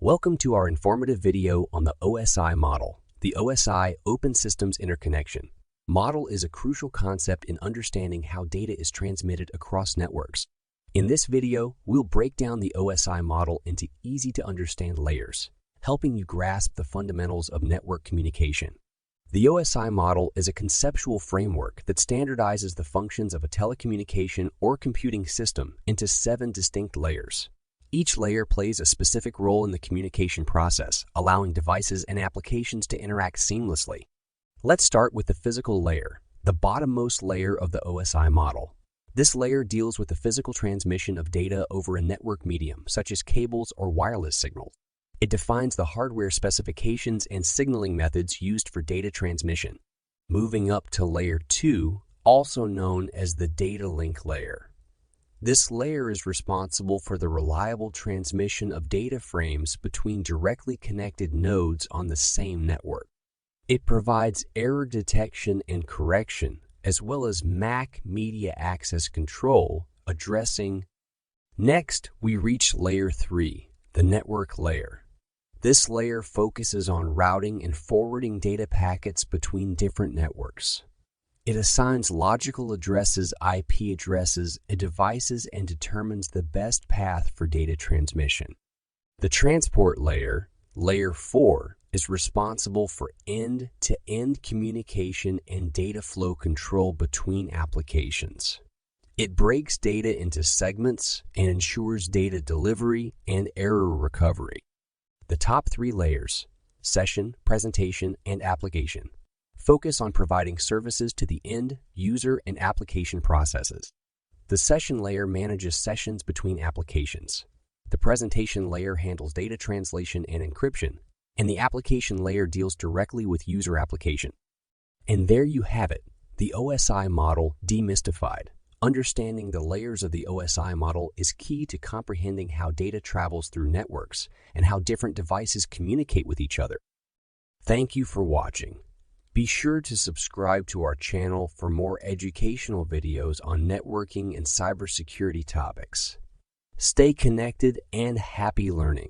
Welcome to our informative video on the OSI model, the OSI Open Systems Interconnection. Model is a crucial concept in understanding how data is transmitted across networks. In this video, we'll break down the OSI model into easy-to-understand layers, helping you grasp the fundamentals of network communication. The OSI model is a conceptual framework that standardizes the functions of a telecommunication or computing system into 7 distinct layers. Each layer plays a specific role in the communication process, allowing devices and applications to interact seamlessly. Let's start with the physical layer, the bottommost layer of the OSI model. This layer deals with the physical transmission of data over a network medium, such as cables or wireless signals. It defines the hardware specifications and signaling methods used for data transmission. Moving up to layer 2, also known as the data link layer. This layer is responsible for the reliable transmission of data frames between directly connected nodes on the same network. It provides error detection and correction, as well as MAC media access control, addressing. Next, we reach layer 3, the network layer. This layer focuses on routing and forwarding data packets between different networks. It assigns logical addresses, IP addresses, and devices and determines the best path for data transmission. The transport layer, layer 4, is responsible for end-to-end communication and data flow control between applications. It breaks data into segments and ensures data delivery and error recovery. The top 3 layers, session, presentation, and application, focus on providing services to the end user and application processes. The session layer manages sessions between applications. The presentation layer handles data translation and encryption, and the application layer deals directly with user application. And there you have it, the OSI model demystified. Understanding the layers of the OSI model is key to comprehending how data travels through networks and how different devices communicate with each other. Thank you for watching. Be sure to subscribe to our channel for more educational videos on networking and cybersecurity topics. Stay connected and happy learning.